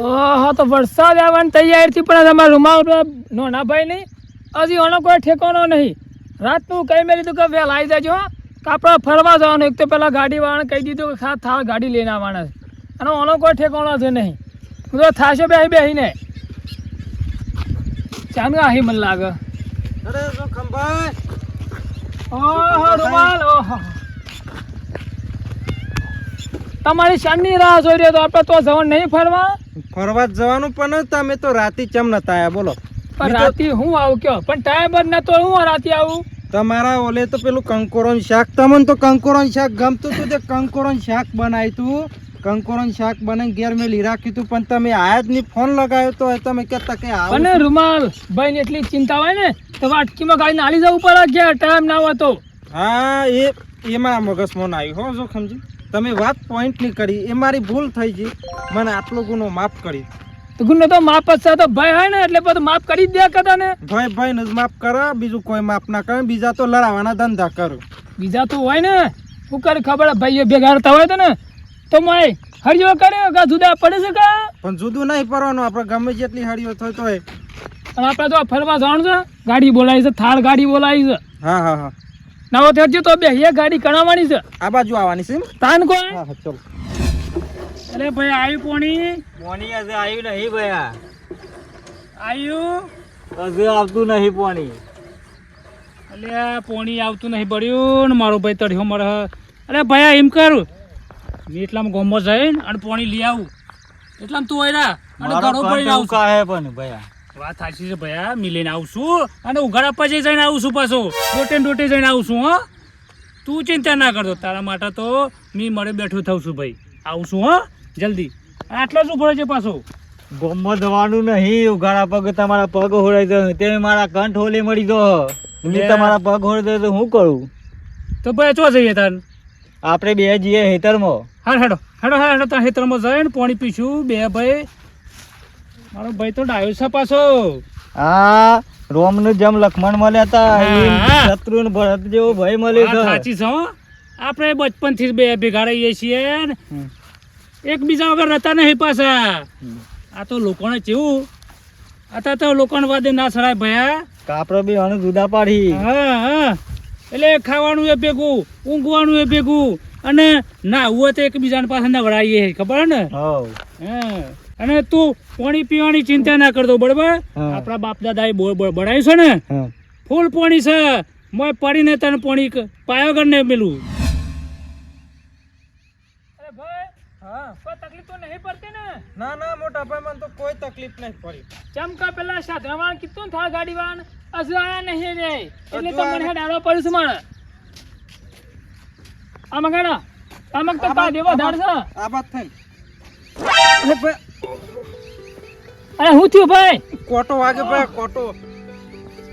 ઓહો તો વરસાદ આવવાની તૈયારી થી પણ તમારા રૂમાલ નાના ભાઈ નહીં હજી ઓનો કોઈ ઠેકાનો નહીં. રાતનું કઈ મેં લીધું કે વહેલા આવી જાજો કે આપણે ફરવા જવાનું. એક તો પેલા ગાડી વાળાને કહી દીધું કે થાળ ગાડી લઈને આવવાના છે અને ઓનો કોઈ ઠેકાનો છે નહીં. હું તો થાશો બેહીને ચાંદ આહી મને લાગે. અરે ખંભાઈ ઓહો રૂમાલ ઓહો તમારી શાનની રાહ જોઈ રહ્યો તો આપણે તો જવાનું નહીં ફરવા જવાનું પણ તમે તો રાતી ચમ નતા આયા બોલો. પણ રાતી હું આવું કયો પણ ટાઈમ જ નતો હું રાતી આવું. તમારા ઓલે તો પેલું કંકોરોન શાક તમને તો કંકોરોન શાક ગમતું હતું તે કંકોરોન શાક બનાવ્યું તું. કંકોરોન શાક બનાવી ઘેર મેલી રાખ્યું તું પણ તમે આયા જ નહીં. ફોન લગાવ્યો તો તમે કહેતા કે આવો. અને રૂમાલ ભાઈ ને એટલી ચિંતા હોય ને તો વાટકીમાં ગાડીને આલી જવું પડે ઘેર ટાઈમ ના હોય તો. હા એમાં મગજમાં આવ્યું હો જો સમજી તમે વાત પોઈન્ટ ની કરી એ મારી ભૂલ થઈ ગઈ. મને આટલો ગુનો માફ કરી. તો ગુનો તો માફ જ છે તો ભાઈ હોય ને એટલે બધું માફ કરી જ દે કદા ને. ભાઈ ને જ માફ કરો બીજું કોઈ માફ ના કરે. બીજા તો લડાવવાના ધંધા કરો. બીજા તો હોય ને શું કરે ખબર ભાઈઓ ભેગા રહેતા હોય તો ને તો મેં હરિયો કર્યો કે જુદા પડે છે કા પણ જુદું નહીં પડવાનું. આપણે ગમે જેટલી હરિયો થયો તો અને આપણે તો ફરવા જવાનું છે. ગાડી બોલાવી છે થાળ ગાડી બોલાવી છે. હા નવો થયો તો બે ગાડી કણાવવાની છે. આ બાજુ આવવાની છે તાન કોઈ. હા ચલો. અરે ભાઈ આવ્યું પોણી હજુ આવ્યું નહીં ભયા. આવ્યું હજુ આવતું નહીં પોણી. અલ્યા પોણી આવતું નહીં પડ્યું ને મારો ભાઈ તળ્યો મરે. અરે ભાઈ એમ કરું મેં એટલામાં ગોમો જઈને અને પોણી લઈ આવું એટલામાં તું હોય અને ઘરો પડીને આવું કાહે પણ ભયા. વાત સાચી છે ભયા મી લઈને આવું છું અને ઉઘાડા પછી જઈને આવું છું પાછો ડોટે જઈને આવું છું. હો તું ચિંતા ના કરતો તારા માટે તો મી મળે બેઠું થઉં છું ભાઈ. આવું છું હો જલ્દી. આટલો જ ઉભો છે પાછો. ગોમમાં જવાનું નહીં. ઉઘાડા પગ તમારા પગ હોળાઈ દો તે મારા કંઠ હોલી મળી દો. તમારા પગ હોળી દો તો હું કરું. તો ભાઈ ચો જઈએ તાર આપણે બે જઈએ હેતરમાં. હા હેડો તાર હેતરમાં જઈને પાણી પીશું બે ભાઈ. મારો ભાઈ તો ડાયો છે પાછો. હા રોમ નું જેમ લક્ષ્મણ મળ્યા હતા શત્રુ ને ભરત જેવો ભાઈ મળ્યો છે. સાચી છે આપણે બચપન થી બે ભેગા રહીએ છીએ એકબીજા વગર રહેતા નહીં પાછા. આ તો લોકોને કેવું અત્યારે તો લોકોને વાદે ના સડાય ભયા. કાપડો બી અણુ જુદા પાડી. હા એટલે ખાવાનું એ ભેગું ઊંઘવાનું એ ભેગું અને ના હોય તો એકબીજાને પાસે નવડાવીએ ખબર ને. હા અને તું પાણી પીવાની ચિંતા ના કરતો બરાબર. આપણા બાપ દાદા એ બળાયું છે ને ફૂલ પાણી છે. મોય પડીને તને પાણી પાયો કર ને પેલું. અરે ભાઈ હા કોઈ તકલીફ તો નહીં પડતી ને. ના મોટા ભાઈ મને તો કોઈ તકલીફ નહીં પડી. ચમકા પેલા સાધવાન કીધું ને થા ગાડી વાન અજવાયા નહીં રે એટલે તો મને ડાળો પડ્યું છે મારે. આ મગાડા આમક તો પા દેવો ધાડ છે. આ વાત થઈ. અરે હું થયું ભાઈ. કોટો વાગે ભાઈ કોટો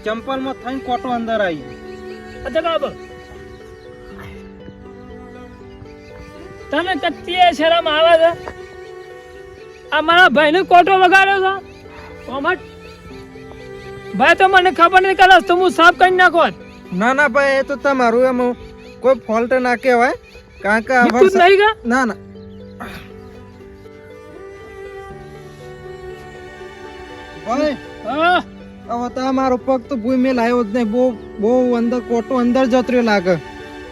ચંપલ માં થઈને કોટો અંદર આવી. અચ્છા તને કત્તીએ શરમ આવે છે. આ મારા ભાઈ ને કોટો વગાડ્યો છે. કોમટ ભાઈ તો મને ખબર નહીં કરે તો હું સાફ કરી નાખો. ના ભાઈ એ તો તમારું એમ કોઈ ફોલ્ટ ના કહેવાય કારણ કે નહીં કા ના ભાઈ હા હવે તો મારો પગ તો ભૂઈ મેલ આવ્યો જ નહીં. બહુ અંદર કોટો અંદર જતર્યો લાગે.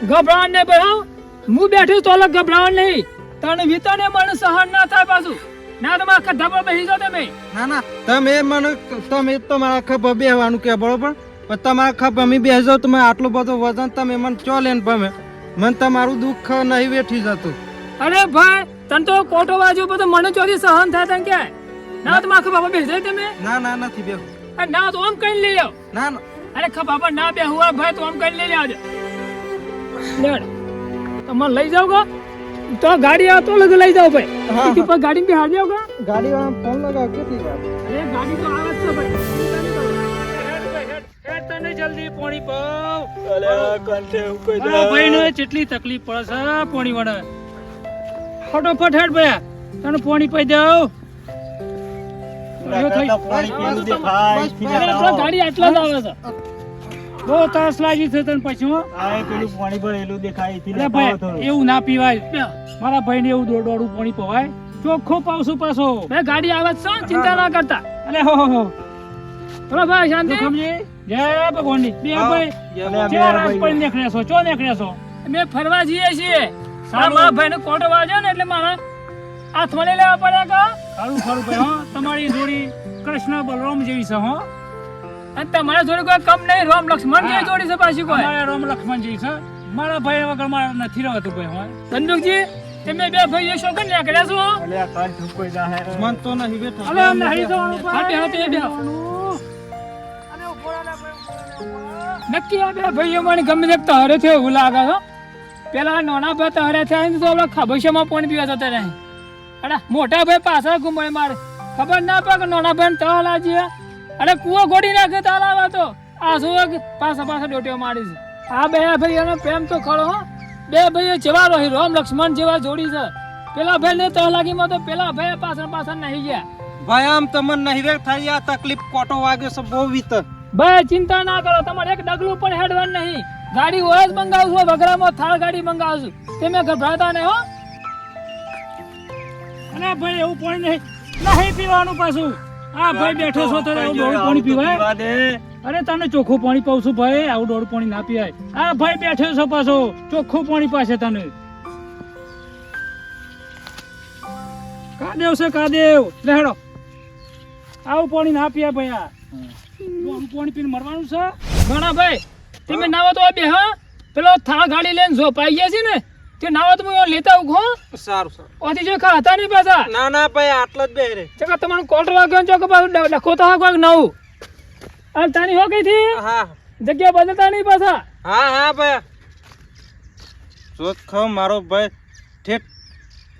ગભરાણ નહીં ભાઈ. હું બેઠું તો અલગ ગભરાણ નહીં. તને વિતાને મને સહન ના થાય પાછું. ના તમે આખા ધાબા બેસી જાઓ તમે. ના તમે તો મારા ખભા બેહવાનું કે બરોબર પણ તમારા ખભા અમે બેસી જાવ તમે આટલું બધું વજન તમે મને ચો લેન પમે મને તમારું દુઃખ નહીં વેઠી જતું. અરે ભાઈ તને તો કોટો વાજો બધું મને ચોથી સહન થાય તને કે ના તમે આખા બાબા બેસી જાય તમે. ના નથી બેહું. ના તો આમ કઈ લઈ આવ. ના અરે ખભા પર ના બેહું હોય ભાઈ તો આમ કઈ લઈ આવજો. લેડ તમે લઈ જાવ કો તો ગાડી આવે તો લગ લઈ જાવ ભાઈ. સીધી પર ગાડી બી હાડી આવગા. ગાડી વાળા ફોન લગાવ કેટલી વાર. અરે ગાડી તો આવે છે ભાઈ. હેડ તને જલ્દી પાણી પાવ. અલ્યા કંઠે ઉકઈ દે. મારા ભાઈને કેટલી તકલીફ પડે છે પાણી વડે. ફટોફટ હેડ ભાઈ તને પાણી પાઈ દઉં. ગાડી આટલા જ આવે છે. બહુ તરસ લાગી છે તને પછી પેલું પાણી ભરેલું દેખાય એવું ના પીવાય. મારા ભાઈ ને એવું દોડું પાણી પવાય. ચોખ્ખો પાવશું પાછો. બે ગાડી આવે જ છે, ચિંતા ના કરતા. અલે હો હો હો. બોલો ભાઈ શાંતિ. જોખમજી, જય ભગવાનની. બે હા, ભાઈ જય ચેલા રાસ પડી નીકળ્યા છો? ચો નીકળ્યા છો? અમે ફરવા જઈએ છીએ. સારું. મારા ભાઈને કોટો વાગ્યો ને એટલે મારા હાથમાં લઈ લેવા પડ્યા કા. સારું સારું ભાઈ, હો. તમારી જોડી કૃષ્ણ બલરામ જેવી છે, હો. અને તમારા જોડે કોઈ કમ નહીં, રામ લક્ષ્મણ જેવી જોડી છે પાછી કોઈ. અમારે રામ લક્ષ્મણ જેવી છે. મારા ભાઈ વગર મારે નથી રહેતું ભાઈ, હો. સંદુકજી, તમે બે ભાઈઓ શું કરી નીકળ્યા છો? અલે આ કંઠ ઠુકઈ જાહે. મન તો નહીં બેઠા. અલે અમને હરી જવાનું ભાઈ. હાટે હાટે બે. અરે ઉભો રહે ભાઈ. નક્કી આ બે ભાઈઓ મને ગમે તે તહરે છે એવું લાગે છે. પેલા નાના ભાઈ તહરે છે તો આપણે ખબૈયામાં પાણી પીવા જતા નહીં. અરે મોટા ભાઈ પાછળ ઘુમાય મારે ખબર ના પડે કે નાના ભાઈ તહ લાજીએ. અરે કૂવો ગોડી નાખે તાલ આવે તો આ શું પાછા પાછા ડોટીઓ મારી છે. આ બે ભાઈઓનો પ્રેમ તો ખરો હો. બે ભાઈઓ જેવા રહી રામ લક્ષ્મણ જેવા જોડી છે. પેલા ભાઈ ને તહ લાગીમાં તો પેલા ભાઈ પાછળ પાછળ નહીં ગયા. ભાઈ આમ તમને નહીં વેર થાય આ તકલીફ કોટો વાગ્યો છે બહુ વીતર. ભાઈ ચિંતા ના કરો, તમારે એક ડગલું પણ હેડવાનું નહીં. ગાડી હોય જ મંગાવશું, વગરામાં થાળ ગાડી મંગાવશું. તમે ગભરાતા નહીં હો. અરે ભાઈ એવું પાણી નહીં પીવાનું પાછું. આ ભાઈ બેઠો છો તો એવું ડોળું પાણી પીવાય? પીવા દે. અરે તને ચોખ્ખું પાણી પાઉં છું ભાઈ, આવું ડોળું પાણી ના પીવાય. આ ભાઈ બેઠો છો પાછો, ચોખ્ખું પાણી પાસે તને. કાદેવ છે કાદેવ. લેડો, આવું પાણી ના પીવાય ભાઈ. આ ડોળું પાણી પીને મરવાનું છે. ઘણા ભાઈ તમે નાવો તો બે હા પેલો થાળ ગાડી લઈને ઝોપાઈ ગયા છે ને તે નાવો તો હું લેતા આવું હો. સારું સારું. ઓથી જો ખાતા નહીં પાછા. ના ના ભાઈ આટલા જ બે રે. ચકા તમારું કોટર વાગ્યો ને ચોક પાછું ડખો તો હા કોઈક નવું. અને તાની હો ગઈ થી હા જગ્યા બદલતા નહીં પાછા. હા હા ભાઈ. જોત ખો મારો ભાઈ ઠેઠ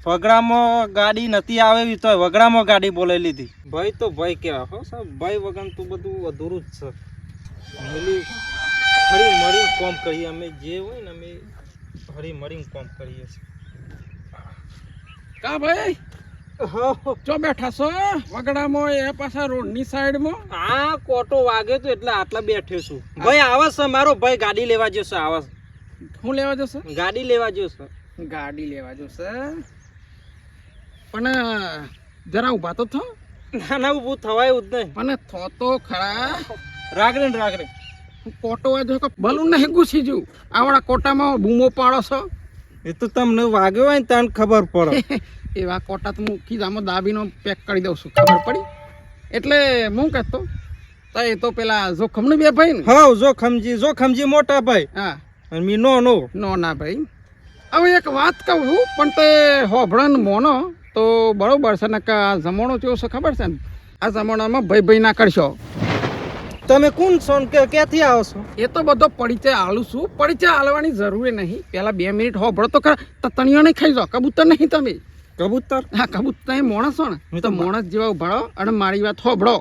વગડામાં ગાડી નથી આવેલી તો વગડામાં ગાડી બોલાવી લીધી. ભાઈ તો ભાઈ કેવા હો સાહેબ, ભાઈ વગર તો બધું અધૂરું જ છે. મિલી હળી મળીને કોમ કરીએ અમે, જે હોય ને અમે હળી મળીને કોમ કરીએ છીએ. કા ભાઈ ચો બેઠા છો વગડામાં એ પાછા રોડની સાઈડમાં? આ કોટો વાગ્યો તો એટલે આટલા બેઠ્યો છું. ભાઈ આવે છે મારો ભાઈ, ગાડી લેવા જશે. આવે છે. હું લેવા જશે? ગાડી લેવા જશે. ગાડી લેવા જશે પણ જરા ઊભા તો થો. ના ના ઊભું થવાયું જ નહીં. પણ થો તો ખરા. રાગડે ને રાગડે. કોટો વાજો કે બલૂન નહીં ઘૂસી જવું. આવડા કોટામાં બૂમો પાડો છો. એ તો તમને વાગ્યો હોય ને તને ખબર પડે. એવા કોટા તો હું ખીજામાં દાબીનો પેક કરી દઉં છું, ખબર પડી? એટલે હું કહેતો તો એ તો પેલા જોખમનું બે ભાઈ ને. હા જોખમજી મોટા ભાઈ હા અને મી નો નો ના ભાઈ. હવે એક વાત કહું પણ તે હોભળન મોનો તો બરોબર છે ને કે આ જમાનો કેવો છે ખબર છે ને? આ જમાનામાં ભાઈ ભાઈ ના કરશો. તમે કોણ છો ને ક્યાંથી આવો છો? એ તો બધો પરિચય આલું છું. પરિચય આલવાની જરૂર નહીં. પેલા 2 મિનિટ હોભળો તો ખરા. તતણીઓ નહીં ખાઈ જાઓ. કબૂતર નહીં તમે. કબૂતર? હા કબૂતર નહીં, માણસ છો ને તો માણસ જેવા ઉભાડો અને મારી વાત હોભળો.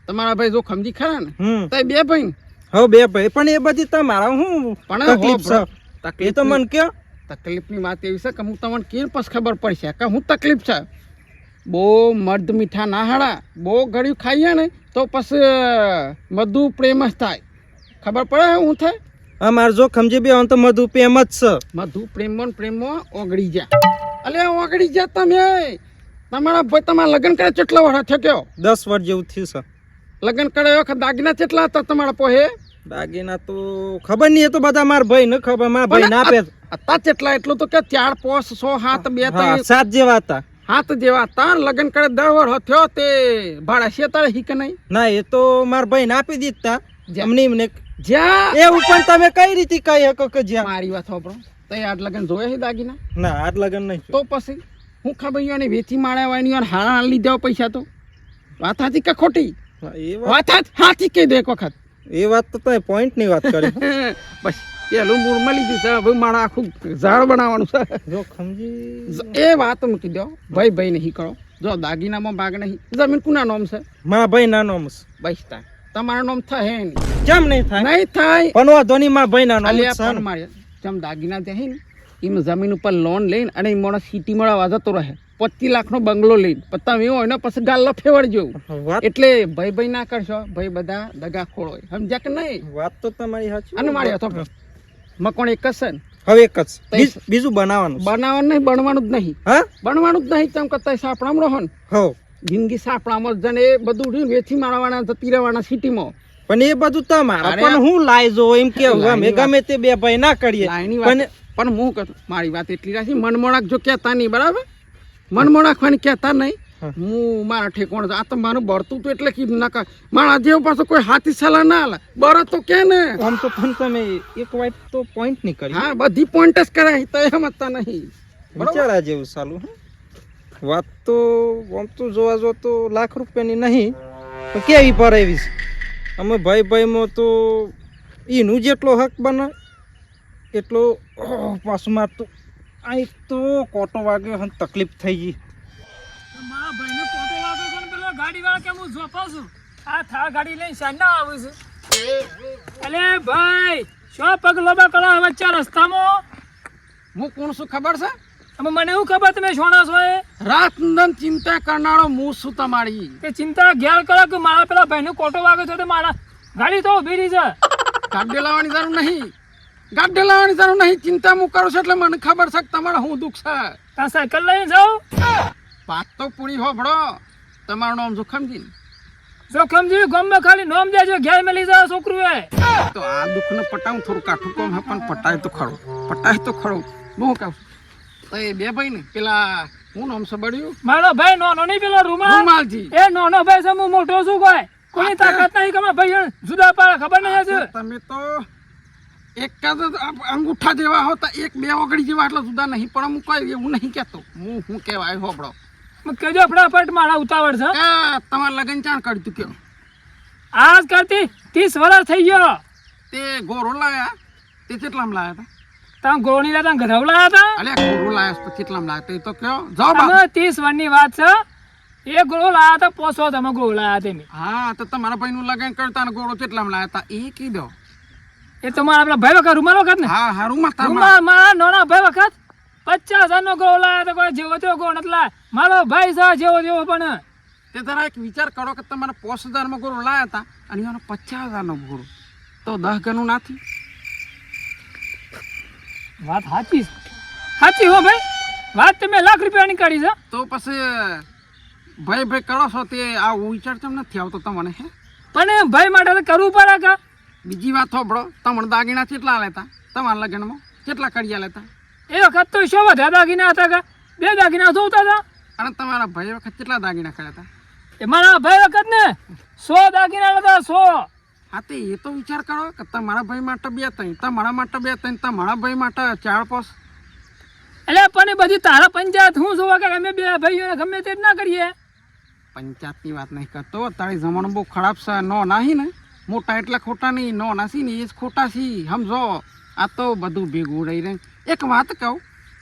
તમારા ભાઈ જો ખમજી ખરા ને તો એ 2 ભાઈ. હવે 2 ભાઈ પણ એ બધી તમારા હું પણ તકલીફ છે એ તો મને કયો. તકલીફની વાત એવી છે કે હું તમને કેમ પછી ખબર પડશે કે હું તકલીફ છે. બહુ મર્દ મીઠા ના હાડા. બહુ ગળ્યું ખાઈએ ને તો પછી મધુ પ્રેમ જ થાય. ખબર પડે હું થાય? અમારે જોખમજી બે તો મધુ પ્રેમ જ છે. મધુ પ્રેમમાં ઓગળી જા. અલે ઓગળી જા તમે. તમારા ભાઈ તમારા લગ્ન કરે કેટલા વર્ષ થયો કયો? 10 વર્ષ જેવું થયું છે. લગ્ન કરે વખત દાગીના કેટલા હતા તમારા પોહે? દાગીના તો ખબર નહીં, એ તો બધા મારા ભાઈ ને ખબર. મારા ભાઈ ના આપે. હતા કેટલા? એટલું તો કે 4 5 6 7 2 3 7 જેવા હતા. હાથ જેવા તાર લગ્ન કરે 10 વર્ષ થયો તે ભાડા છે તારે હી કે નહીં? ના એ તો મારા ભાઈ ને આપી દીધા. એમની એમને જ્યાં એ ઉપર તમે કઈ રીતે કહી શકો કે જ્યાં? મારી વાત સાંભળો. તે આજ લગ્ન જોયા છે દાગીના? ના આજ લગન નહીં. તો પછી હું ખબર ને વેચી માળ્યા હોય ની હારા લીધા પૈસા તો વાત સાચી કે ખોટી? એ વાત હાથી કહી દે એક વખત. એ વાત તો તમે પોઈન્ટ ની વાત કરી. બસ પેલું મૂળ મળી ગયું છે. હવે મારા આખું ઝાડ બનાવવાનું છે. જોખમજી એ વાત મૂકી દો. ભાઈ ભાઈ નહીં કરો. જો દાગીનામાં ભાગ નહીં. જમીન કુના નામ છે? મારા ભાઈ ના નામ છે. બસ તાર તમારું નામ થાય નહીં. કેમ નહીં થાય? નહીં થાય. પણ વાંધો નહીં, મારા ભાઈ ના નામ અલ્યા છે. પણ મારે જેમ દાગીના ત્યાં ને એમ જમીન ઉપર લોન લઈને અને એ માણસ સિટીમાં આવવા જતો રહે 25 લાખનો બંગલો લઈને તમે એવું હોય ને પછી ગાલ્લો ફેવડજો. વાત એટલે ભાઈ ભાઈ ના કરશો. ભાઈ બધા દગા ખોળ હોય. સમજ્યા કે નહીં? વાત તો તમારી સાચી. અને મારી હતો મકોણ એક જ છે ને હવે એક જ બીજું બનાવવાનું છે. બનાવવાનું નહીં, બનવાનું જ નહીં. હા બનવાનું જ નહીં. તેમ કરતા સાપડામાં રહો ને હો જિંદગી સાપડામાં જ જાણે એ બધું રહ્યું ને વેચી મારવાના જતી રહેવાના સિટીમાં. પણ એ બધું તમારા અરે, પણ હું લાયજો એમ કે અમે લાઈની ગમે તે બે ભાઈ ના કરીએ લાઈની પણ વાત પણ હું કહું મારી વાત એટલી રાખી મનમોણાક જો કહેતા નહીં બરાબર મનમોણાકવાની કહેતા નહીં. હું મારા ઠેકોણ આ તો મારું બળતું તો એટલે કીધું ના કર મારા જેવો પાછો કોઈ હાથી સલાહ ના હાલે બરો તો કે ને આમ તો પણ તમે એક વાત તો પોઈન્ટ નહીં કરી હા બધી પોઈન્ટ જ કરાય તો એમ હતા નહીં વિચારા જેવું ચાલુ વાત તો આમ તો જોવા જો તો લાખ રૂપિયાની નહીં પણ કેવી પર એવી છે અમે ભાઈ ભાઈમાં તો એનું જેટલો હક બને એટલો પાછું મારતું અહીં તો કોટો વાગ્યો અને તકલીફ થઈ ગઈ. મારા ભાઈને કોટો લાગે છે ને પેલો ગાડીવાળા કે હું ઝોપા છું આ થાર ગાડી લઈને સાંજના આવે છે. અલે ભાઈ શો પગ લોબા કરો વચ્ચે રસ્તામાં? હું કોણ છું ખબર છે? હવે મને એવું ખબર તમે શોણા છો એ રાત દન ચિંતા કરનારો હું છું તમારી. કે ચિંતા ઘેર કરો કે મારા પેલા ભાઈને કોટો વાગે છે તો મારા ગાડી તો ઉભી રહી છે. ગાડી લાવવાની જરૂર નહીં, ગાડી લાવવાની જરૂર નહીં. ચિંતા હું કરું છું એટલે મને ખબર છે કે તમારે શું દુઃખ છે. ત્યાં સાયકલ લઈને જાઉં વાત તો પૂરી હોભળો. તમારું નામ જોખમજી. જોખમજી ગામમાં ખાલી નામ દેજો ઘેર મેલી જાય છોકરું એ તો આ દુઃખને પટાવું થોડું કાઠું કોમ હે પણ પટાય તો ખરું, પટાય તો ખરું. હું કહું તો એ બે ભાઈ ને પેલા હું નામ સબડ્યું મારો ભાઈ નાનો નહીં પેલો રૂમાલ રૂમાલજી. એ નાનો ભાઈ છે હું મોટો છું કોઈ કોની તાકાત નહીં કે ભાઈ જુદા પાડે ખબર નહીં હશે. તમે તો એક જ અંગૂઠા જેવા હોતા એક બે ઓગળી જેવા એટલે જુદા નહીં પણ હું કોઈ એવું નહીં કહેતો. હું કહેવાય હોબળો કેજો ફટાફટ મારા ઉતાવળ છે કે તમારે લગન ચાણ કરી ચૂક્યો. આજ કરતી 30 વર્ષ થઈ ગયો. તે ગોરો લાયા તે કેટલામાં લાયા હતા? તમે ગોળણી લેતા ગધવ લાયા હતા અલ્યા ગોરો લાયા તો કેટલામાં લાયા તે તો કયો જવાબ તમે આપો. 30 વર્ષની વાત છે. એ ગોળો લાયા હતા પોસો તમે ગોળો લાયા તમે હા તો તમારા ભાઈનું લગન કરતા ને ગોરો કેટલામાં લાયા હતા એ કીધો. એ તો મારા પેલા ભાઈ વખત રૂમાલ વખત ને હા હારું માં તમારા રૂમાલ મારા નાના ભાઈ વખત 50,000 નો ગોળો લાયા હતા કોઈ જેવો તેવો ગોળો નથી લાયા. મારો ભાઈ છે જેવો જેવો પણ તે જરા એક વિચાર કરો કે તમારા 50,000 માં ગોરો લાયા હતા અને એનો 50,000 નો ગોરો તો 10 ગણું નાથી. વાત સાચી સાચી હો ભાઈ વાત તમે લાખ રૂપિયાની કાઢી છે. તો પછી ભાઈ ભાઈ કરો છો તે આ વિચાર કેમ નથી આવતો તમને? હે પણ ભાઈ માટે તો કરવું પડે કે બીજી વાત હોબળો તમને દાગીના કેટલા લેતા તમારા લગ્નમાં કેટલા કડિયા લેતા એ વખત તો શું વધારે દાગીના હતા કે 2 દાગીના જોતા હતા. અને તમારા ભાઈ વખત કેટલા દાગીના કર્યા હતા? એ મારા ભાઈ વખત ને 100 દાગીના હતા 100. હા તે એ તો વિચાર કરો કે તમારા ભાઈ માટે 2-3 તમારા માટે 2-3 તમારા ભાઈ માટે 4-5. એટલે પણ એ બધી તારા પંચાયત હું જોવા કે અમે બે ભાઈઓને ગમે તે જ ના કરીએ. પંચાયતની વાત નહીં કરતો તારી જમાનો બહુ ખરાબ છે. નો નાહી ને મોટા એટલે ખોટા નહીં, નો નાસી ને એ જ ખોટા છી સમજો. આ તો બધું ભેગું રહી રહે. એક વાત કહું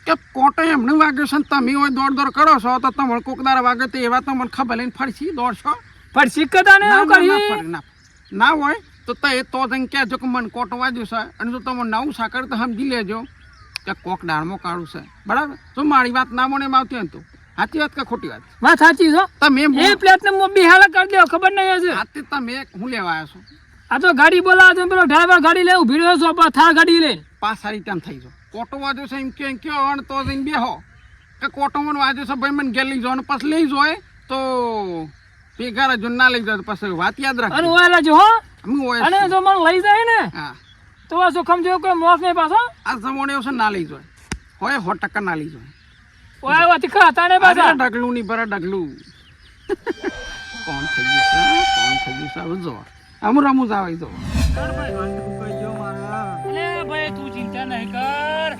કે કોટે એમને વાગ્યો છે ને તમે હોય દોડ કરો છો તો તમને કોકદાર વાગે તો એવા તો મને ખબર લઈને ફરશી દોડશો પણ સિક્કતા ને ના, એવું ના, કરી ના ફરે, ના હોય તો એ તો જઈને કહેજો કે મને કોટ વાગ્યું છે અને જો તમે નવું સાકર તો સમજી લેજો કે કોક દાળમાં કાળું છે બરાબર. જો મારી વાત ના મને એમ આવતી હોય ને તો સાચી વાત કે ખોટી વાત? વાત સાચી છો. તમે એ પ્લેટ ને મોબી હાલ કરી દો ખબર નહીં હશે. હાથે તમે હું લેવા આવ્યા છો આ તો ગાડી બોલાવે તો પેલો ડ્રાઈવર ગાડી લે ઉભી રહ્યો છો થાર ગાડી લઈને પાછા રિટર્ન થઈ જાઓ. કોટો વાગ્યો છે એમ કયો અને તો જઈને બેહો કે કોટો મને વાગ્યો છે ભાઈ મને ઘેર લઈ જાઓ અને પછી લઈ જાય તો ભેગા જો ના લઈ જાય તો પછી વાત યાદ અને રાખજો. ઓલા જો હો હું હોય અને જો મને લઈ જાય ને હા તો આ જોખમ જેવો કોઈ મોસ નહીં પાછો આ જમોને એવું છે ના લઈ જાય હોય 100% ના લઈ જાય. ઓય વાથી ખાતા ને પાછા અરે ડગલું ની બરા ડગલું કોણ થઈ ગયું છે હવે જો આમ રમૂજ આવે જો. અલે ભાઈ તું ચિંતા નહીં કર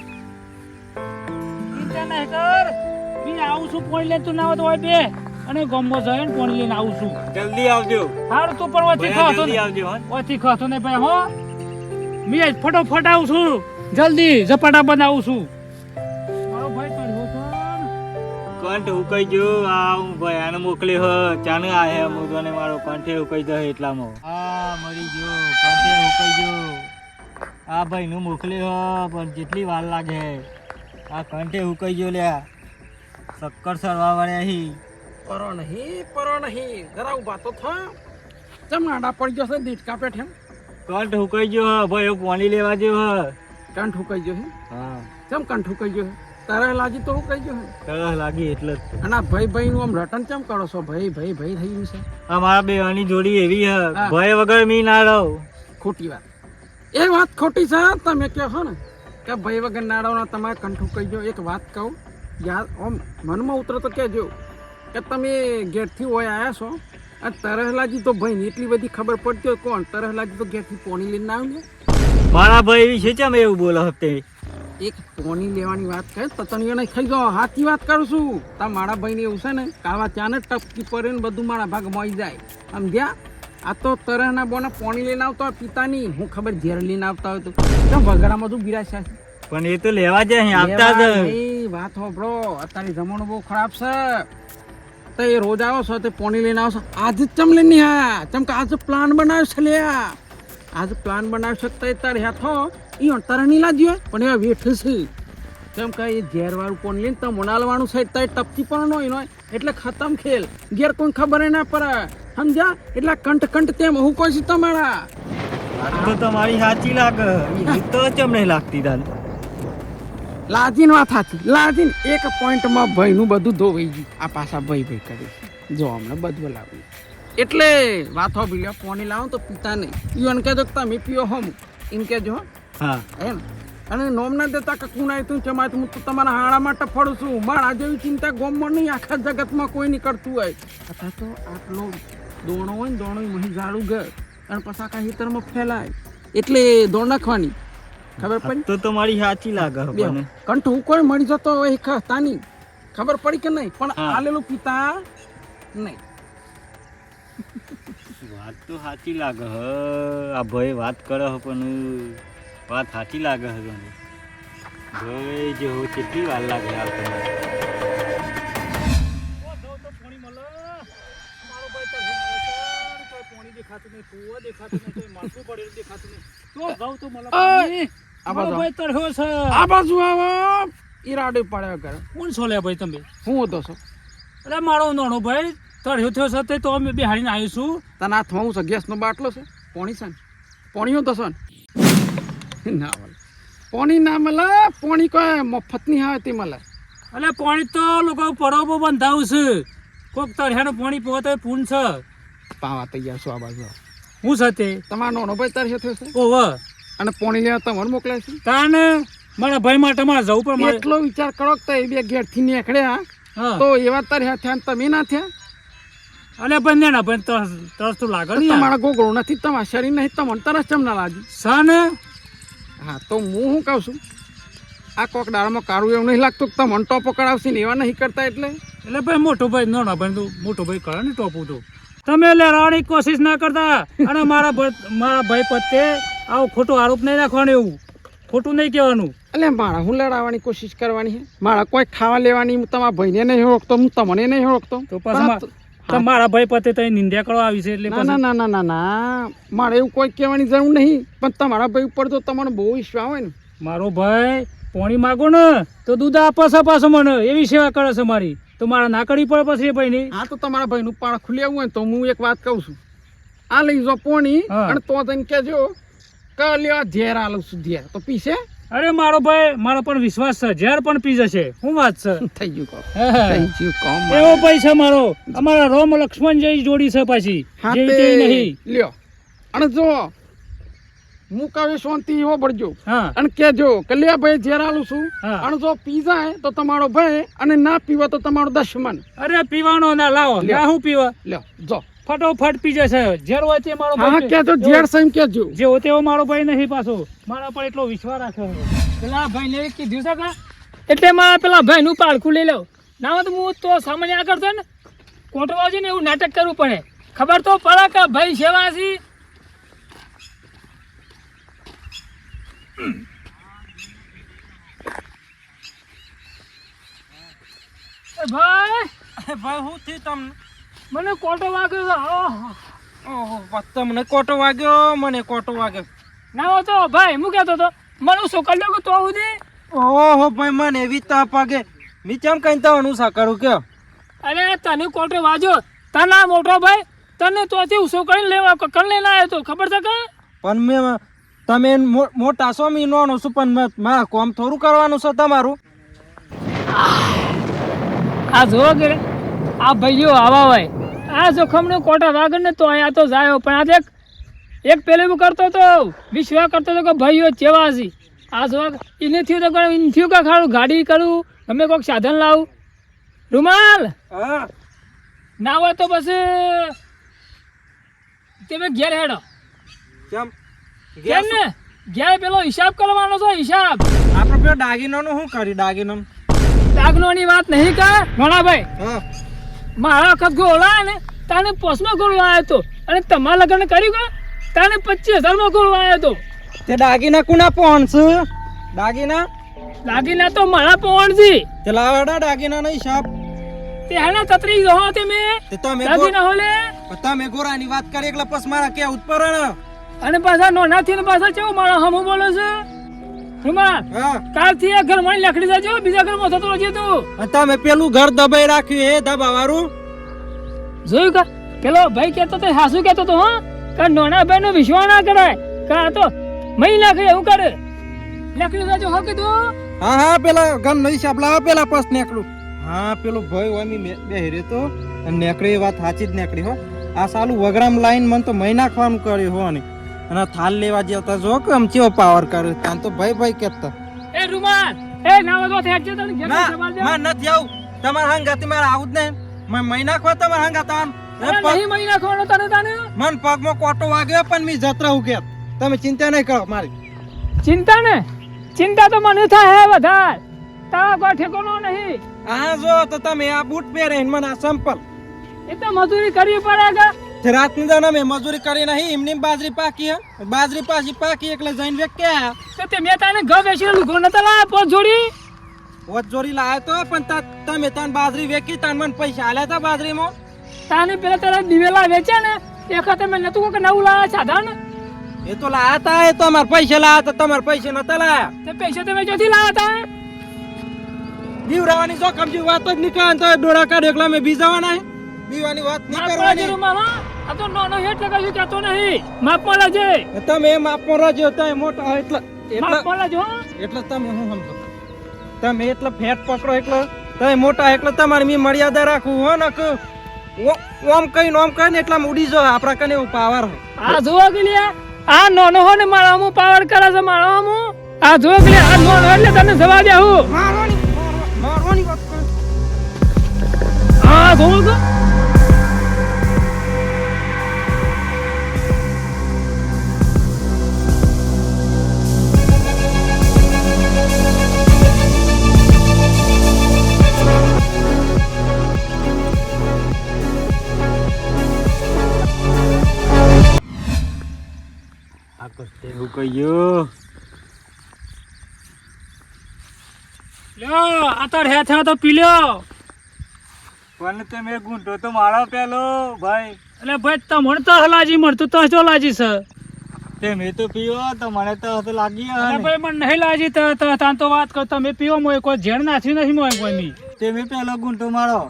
મી આવું છું પોણી લઈને તું ના હોય તો હોય બે અને ગમો જાય ને પોણી લઈને આવું છું. જલ્દી આવજો હારું તું પણ ઓછી ખાતો જલ્દી ને આવજો હો. ઓછી ખાતો ને ભાઈ હો મી ફટોફટ આવું છું જલ્દી ઝપાટા બંધ આવું છું. મારો ભાઈ ચડ્યો છે કંઠ ઉકાઈ ગયો. આ હું ભાઈ આને મોકલ્યો હ ચાને આયા મોદવાને મારો કંઠે ઉકાઈ જાય એટલામાં. આ મરી ગયો કંઠે ઉકાઈ ગયો. આ ભાઈ નું મોકલ્યો હ પણ જેટલી વાર લાગે આ કંઠે ઉકાઈ ગયો લ્યા. શક્કર સરવા વાળ્યા હી પરો નહીં જરા ઉભા તો થા ચમ આડા પડી જશે દીટકા પેઠે. કંઠ ઉકાઈ ગયો હ ભાઈ પાણી લેવા જેવો હ કંઠ હુકાઈ ગયો હે હા ચમ કંઠ હુકાઈ ગયો હે તારે લાજી તો હુકાઈ ગયો હે તરસ લાગી એટલે જ તો. અને આ ભાઈ નું આમ રટન ચમ કરો છો ભાઈ થઈ ગયું છે આ મારા બેવાની જોડી એવી હે હા. ભય વગર મી ના રહું. ખોટી વાત એ વાત ખોટી છે તમે કહો છો ને કે ભાઈ વગર નાડાઓના તમારે કંઠ હુકાઈ ગયો એક વાત કહું યાર આમ મનમાં ઉતરો તો કહેજો કે તમે ઘેરથી હોય આવ્યા છો આ તરહલાજી તો ભાઈ એટલી બધી ખબર પડતી હોય કોણ તરહલાજી તો ઘેરથી પોણી લઈને ના આવ્યું મારા ભાઈ એવી છે ચમ એવું બોલો હતે. એક પોણી લેવાની વાત કહે તો તને નહીં ખાઈ જાઓ હાથી વાત કરું છું તા મારા ભાઈને એવું છે ને કાવા ત્યાં ને ટપકી પડે ને બધું મારા ભાગ મળી જાય સમજ્યા આ તો તરહના બોના પોણી લઈને આવતો હોય પિતાની હું ખબર ઝેર લઈને આવતા હોય તો કેમ વગડામાં તું બિરાશા છે પણ એ તો લેવા જાય અહીં આપતા જ. લેવા નહીં, વાત હોભળો અત્યારે જમાનો બહુ ખરાબ છે તો એ રોજ આવો છો તે પોણી લઈને આવો છો આજે જ ચમ લઈને હા ચમ કે આજે પ્લાન બનાવ્યો છે લ્યા આજે પ્લાન બનાવી શકતા તારે હાથો ઈ અંતર નહીં લાગ્યો પણ એવા વેઠ છે કેમ કે એ ઝેર વાળું પોણી લઈને તો મોનાલવાનું સાઈડ તારે ટપકી પણ હોય એટલે ખતમ ખેલ ઘેર કોઈ ખબર ના પડે સમજ્યા એટલે કંઠ તેમ હું કોઈ છું તમારા વાત તો તમારી સાચી લાગે ઈ તો ચમ નહીં લાગતી તાન. લાજીન વાત સાચી લાજીન એક પોઈન્ટમાં ભાઈનું બધું ધોવાઈ ગયું આ પાછા ભાઈ કરી જો અમને બધું લાવ્યું એટલે વાતો ભીલ્યો પોણી લાવો તો પીતા નહીં ઈવન કહેજો કે તમે પીઓ હમ એમ કહેજો હો. હા એમ અને નોમ ના દેતા કે કુણાય તું ચમાય હું તો તમારા હાડા માટે ફળું છું મારા જેવી ચિંતા ગોમમાં નહીં આખા જગતમાં કોઈ નહીં કરતું હોય અથવા તો આટલો દોણો હોય ને દોણો મહી ઝાડું ગયો અને પછી આખા હિતરમાં ફેલાય એટલે દોણ નાખવાની ખબર પડી તો તમારી સાચી લાગે બે મને. કંઠ હું કોઈ મળી જતો હોય તાની ખબર પડી કે નહીં પણ હા. આલેલું પિતા નહીં વાત તો સાચી લાગે હ આ ભાઈ વાત કરે હ પણ વાત સાચી લાગે હ તને ભાઈ જે હો કેટલી વાર લાગે યાર તમને. આ બાજુ આવો ઈરાડે પડ્યો કરે કોણ છો લે ભાઈ તમે? હું હતો છો અરે મારો નાનો ભાઈ તળ્યો થયો છે તે તો અમે બેહાડીને આવ્યું છું. તને હાથમાં હું છે ગેસનો બાટલો છે પોણી છે ને પોણીઓ તો છે ને ના મળે પોણી ના મળે પોણી કોઈ મફત નહીં આવે તે મળે એટલે પાણી તો લોકો પરબો બંધાવું છે કોક તળિયાનું પાણી પીવો તો પૂન છે. પાવા તૈયાર છો આ બાજુ આવો. હું છે તે તમારો નાનો ભાઈ તરસ્યો થયો છે ઓવ અને પોણી લેવા તમને મોકલાય છે તાને મારા ભાઈ માટે મારે જવું પણ મારે એટલો વિચાર કરો કે એ બે ઘેરથી નીકળ્યા હા તો એવા તરસ્યા થયા ને તમે ના થયા અલે બંને ના ભાઈ તરસ તો લાગે ને યાર. તમારા ગોગળું નથી તમારા શરીર નહીં તમને તરસ ચમ ના લાગી સા ને હા તો હું શું કહું છું આ કોક દાળમાં કાળું એવું નહીં લાગતું કે તમને ટોપો કરાવશે ને એવા નહીં કરતા એટલે એટલે ભાઈ મોટો ભાઈ નાનો ભાઈ તો મોટો ભાઈ કરે ને ટોપું તો તમે લેવાની કોશિશ ના કરતા અને મારા ભાઈ પ્રત્યે આવો ખોટો આરોપ નહીં નાખવાનો એવું ખોટું નહીં કહેવાનું. એટલે મારા હું લડાવવાની કોશિશ કરવાની છે મારા કોઈ ખાવા લેવાની હું તમારા ભાઈને નહીં ઓળખતો હું તમને નહીં ઓળખતો તો પછી મારા ભાઈ પ્રત્યે તો નિંદ્યા કરવા આવી છે એટલે ના ના ના ના ના ના મારે એવું કોઈ કહેવાની જરૂર નહીં પણ તમારા ભાઈ ઉપર તો તમને બહુ વિશ્વાસ હોય ને મારો ભાઈ પોણી માગો ને તો દૂધ આપે છે પાછો મને એવી સેવા કરે છે મારી તો મારા ના કરવી પડે પછી ભાઈ ની. હા તો તમારા ભાઈનું પાળ ખુલ્યું હોય ને તો હું એક વાત કહું છું આ લઈ જો પોણી હા. અને તો જઈને કહેજો કે લ્યો ઝેર આલું છું ઝેર તો પીશે અરે મારો ભાઈ મારો પણ વિશ્વાસ છે જ્યારે પણ પી જશે શું વાત છે. થઈ ગયું કહો હા. થઈ ગયું કહો એવો ભાઈ છે મારો અમારા રોમ લક્ષ્મણ જેવી જોડી છે પાછી હા જેવી તે તેવી નહીં. લ્યો અને જો હું કહું શાંતિ એવો પડજો હા અને કેજો કે લે ભાઈ ઝેર આલું છું હા. અને જો પી જાય તો તમારો ભાઈ અને ના પીવા તો તમારો દુશ્મન અરે પીવાનો ના લાવો લ્યો. ના હું પીવા લ્યો જો ફટોફટ પી જશે ઝેર હોય તે મારો હા ભાઈ કેજો ઝેર સમ કેજો જેવો તેવો મારો ભાઈ નહીં પાછો મારા પર એટલો વિશ્વાસ રાખ્યો છે. પેલા ભાઈ ને કીધું છે કે એટલે મારા પેલા ભાઈ નું પાળખું લઈ લઉં ના હોય તો હું તો સામાન્ય આ કરતો ને કોટવા છે ને એવું નાટક કરવું પડે ખબર તો પડે કે ભાઈ સેવાસી ભાઈ ભાઈ હું થી તમને મને કોટો વાગ્યો છે ઓહો. ઓહો તમને કોટો વાગ્યો મને કોટો વાગ્યો ના હોય તો ભાઈ હું કહેતો હતો મને સોકલ દો તો સુધી ઓહો ભાઈ મને એવી તાપ વાગે મી ચમ કઈ તવાનું સા કરું કયો અરે તને કોટો વાગ્યો તના મોટો ભાઈ તને તોથી ઉસો કરીને લેવા કણ લઈને આવ્યો તો ખબર છે કે પણ મેં તમે મોટા છો મી નાનો છું પણ મારા કોમ થોડું કરવાનું છે તમારું. આ જો કે આ ભાઈઓ આવા હોય આ જોખમને કોટા વાગર ને તો અહીંયા તો જાય પણ આ દેખ એક પેલું કરતો તો વિશ્વાસ કરતો તો કે ભાઈઓ ચેવા છે આ જો એને થયું તો એને થયું કે ખાડું ગાડી કરું અમે કોઈક સાધન લાવું રૂમાલ હા ના હોય તો બસ તમે ઘેર હેડો કેમ કેમ ને ઘેર પેલો હિસાબ કરવાનો છે હિસાબ આપણે પેલો દાગીનાનું શું કર્યું દાગીનાનું? દાગનોની વાત નહીં કા ઘોડાભાઈ હા મારા વખત ગોળા ને તાને 5માં ગોળો આવ્યો હતો અને તમારા લગ્ન કર્યું કે તાને 25,000માં ગોળો આવ્યો હતો તે દાગીના કુના પહોંચ દાગીના દાગીના તો મારા પહોંચી તે લાવડા દાગીનાનો હિસાબ. તે હેને તતરી જો તમે તે તમે દાગીના હોલે તમે ગોરાની વાત કરી એટલે પછી મારા કે ઉત્પરણ. અને પાછા નોનાથી ને પાછા કેવું મારા હમું બોલે છે રૂમાલ હા કાલથી એક ઘર માં લખડી જજો બીજા ઘરમાં થતો રહેજે તું અને તમે પેલું ઘર દબાઈ રાખ્યું એ દબાવાળું જોયું કા પેલો ભાઈ કેતો તો હાસુ કેતો તો હા કે નોના ભાઈ નો વિશ્વાસ ના કરાય કા તો મહી નાખે એવું કરે લખડી જજો હો કીધું હા હા પેલા ગમ નો હિસાબ લાવો પેલા પસ નીકળું. હા પેલું ભાઈ ઓમી બેહી તો અને નીકળી એ વાત સાચી જ નીકળી હો. આ સાલું વગરામ લાઈન મને તો મહી નાખવાનું કર્યું હો ને અને થાલ લેવા જતા જો કે આમ ચેવો પાવર કર્યો ત્યાં તો ભાઈ કેતા એ રૂમાલ એ નાવા તો થેજે તને ઘેર સંભાળ દે માં નથી આવું તમારા હંગાતી મારે આવું જ નહીં મેં મહી નાખવા તમારા હંગાતા નહીં મહી નાખવાનો તને મન પગમાં કોટો વાગ્યો પણ મી જત રહું કે તમે ચિંતા નહીં કરો મારી. ચિંતા ને ચિંતા તો મને થાય હે વધાર તારા કોઈ ઠેકોનો નહીં આ જો તો તમે આ બૂટ પહેરે ને મને આ સંપલ એ તો મજૂરી કરવી પડે કે રાતની દાના મેં મજૂરી કરી નહીં એમની બાજરી પાકી હે બાજરી પાકી એટલે જઈને વેક કે તો તે મેં તાને ઘર બેસીને લુગો નતા લાયા પોત જોડી વચ જોડી લાયો તો પણ તમે તાન બાજરી વેકી તાન મને પૈસા આલ્યા તા બાજરીમાં. તાને પેલા તારા દિવેલા વેચ્યા ને એ વખતે મેં નતું કે નવું લાયા સાધન એ તો લાયા તા એ તો અમાર પૈસા લાયા તા તમાર પૈસા નતા લાયા. તે પૈસા તમે જોથી લાયા તા બીવરાવાની જો કમજી વાત જ નીકળે તો ડોળા કાઢ એકલા મેં બીજાવાના હે બીવાની વાત નહીં કરવાની. આ તો નાનો હેટ લગાવ્યું કેતો નહીં માપમાં લાજે તમે માપમાં રહેજો તમે મોટા એટલે માપમાં લાજો એટલે તમે હું સમજો તમે એટલે ફેટ પકડો એટલે તમે મોટા એટલે તમારે મી મર્યાદા રાખવું હો ને કે ઓમ કઈ એટલે ઉડી જો આપણા કને એવું પાવર હે. આ જોવા ગલિયા આ નાનો હો ને મારા હું પાવર કરે છે મારા હું આ જોવા ગલિયા આ નાનો એટલે તને જવા દે હું મારવાની વાત કરે. આ જોવા ગો એવું કહ્યું લ્યો આ તો હે થા તો પી લ્યો પણ તમે ગુંઠો તો મારો પેલો ભાઈ એટલે ભાઈ તમને તો હલાજી મળતું તો જો લાજી છે તમે તો પીવો તો મને તો લાગી અરે ભાઈ મને નહીં લાજી તો તાન તો વાત કર તમે પીવો મોય કોઈ ઝેર નાખી નથી મોય કોઈ મી તમે પેલો ગુંઠો મારો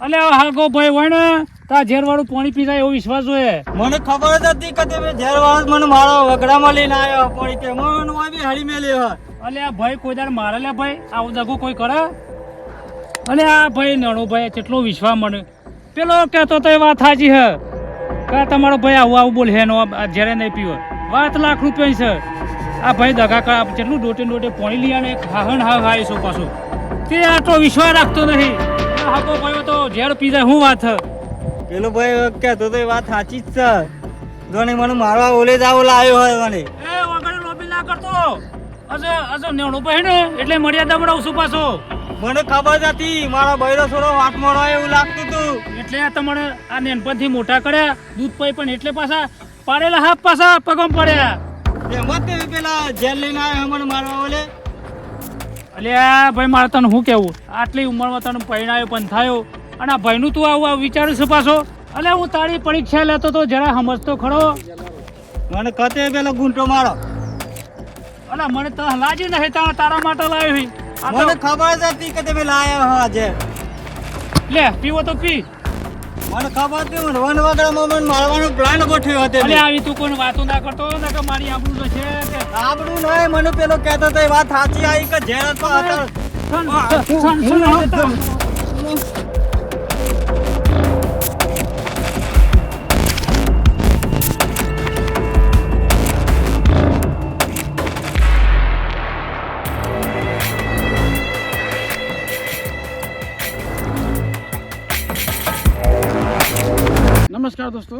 અલે હાગો ભાઈ હોય ને તા ઝેર વાળું પાણી પી જાય એવો વિશ્વાસ જોઈએ મને ખબર જ હતી કે તમે ઝેર વાળો મને મારો વગડામાં લઈને આવ્યો પણ કે મને આવી હાડી મેલ્યો અલે આ ભાઈ કોઈ દાડ મારે લે ભાઈ આવું દગો કોઈ કરે અલે આ ભાઈ નાનો ભાઈ કેટલો વિશ્વાસ મને પેલો કહેતો તો એ વાત સાચી હે કે તમારો ભાઈ આવું બોલે હે નો ઝેરે નહીં પીવો વાત લાખ રૂપિયા છે આ ભાઈ દગા કા કેટલું ડોટે પાણી લઈ આને હાહણ હા શું પાછું તે આટલો વિશ્વાસ રાખતો નહીં હાગો ભાઈ તો ઝેર પી જાય શું વાત હે પેલો ભાઈ કહેતો તો એ વાત સાચી જ છે જોને મને મારવા ઓલે જ આવો લાવ્યો હોય મને એ વગર લોબી ના કરતો અજે નેણો ભાઈ ને એટલે મર્યાદા બનાવશું પાછો મને ખબર જ હતી મારા બૈરો થોડો હાથ મારો એવું લાગતું હતું એટલે આ તમને આ નેનપણથી મોટા કર્યા દૂધ પઈ પણ એટલે પાછા પાડેલા હાથ પાછા પગમ પડ્યા એમાં તે પેલા જેલ લઈને આવ્યો મને મારવા ઓલે એટલે આ ભાઈ મારે તને શું કેવું આટલી ઉંમરમાં તને પરણાયો પણ થયો અને આ ભાઈનું તું આવું વિચારું છું પાછો એટલે હું તારી પરીક્ષા લેતો તો જરા સમજતો ખરો મને કતે પેલો ગુંઠો મારો અલા મને તો લાજી નહીં તારા માટે લાવ્યો મને ખબર જ હતી કે તમે લાયા હો આજે લે પીવો તો પી મને ખબર હતી મને વન વગડામાં મને મારવાનો પ્લાન ગોઠવ્યો હતો અલે આવી તું કોઈ વાતો ના કરતો ને કે મારી આબરૂ તો છે કે આપણું નહીં મને પેલો કહેતો હતો એ વાત સાચી આવી કે જેરા તો નમસ્કાર દોસ્તો.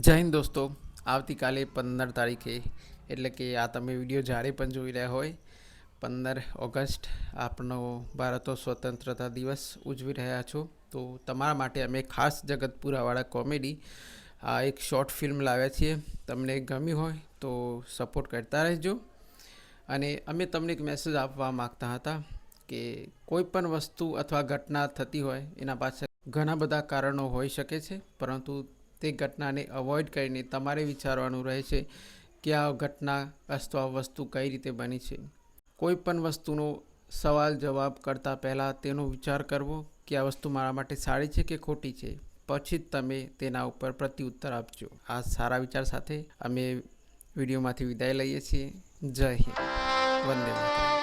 જય હિન્દ દોસ્તો. આવતીકાલે 15 તારીખે એટલે કે આ તમે વિડીયો જ્યારે પણ જોઈ રહ્યા હોય 15 ઓગસ્ટ આપણો ભારતનો સ્વતંત્રતા દિવસ ઉજવી રહ્યા છો. તો તમારા માટે અમે ખાસ જગતપુરાવાળા કોમેડી આ એક શોર્ટ ફિલ્મ લાવ્યા છીએ. તમને ગમી હોય તો સપોર્ટ કરતા રહેજો. અને અમે તમને એક મેસેજ આપવા માગતા હતા કે કોઈ પણ વસ્તુ અથવા ઘટના થતી હોય એના પાછળ ઘણા બધા કારણો હોઈ શકે છે, પરંતુ તે ઘટનાને અવોઇડ કરીને તમારે વિચારવાનું રહે છે કે આ ઘટના અથવા વસ્તુ કઈ રીતે બની છે. કોઈ પણ વસ્તુનો સવાલ જવાબ કરતાં પહેલાં તેનો વિચાર કરવો કે આ વસ્તુ મારા માટે સારી છે કે ખોટી છે, પછી જ તમે તેના ઉપર પ્રત્યુત્તર આપજો. આ સારા વિચાર સાથે અમે વિડીયોમાંથી વિદાય લઈએ છીએ. જય હિન્દ. વંદે માતરમ.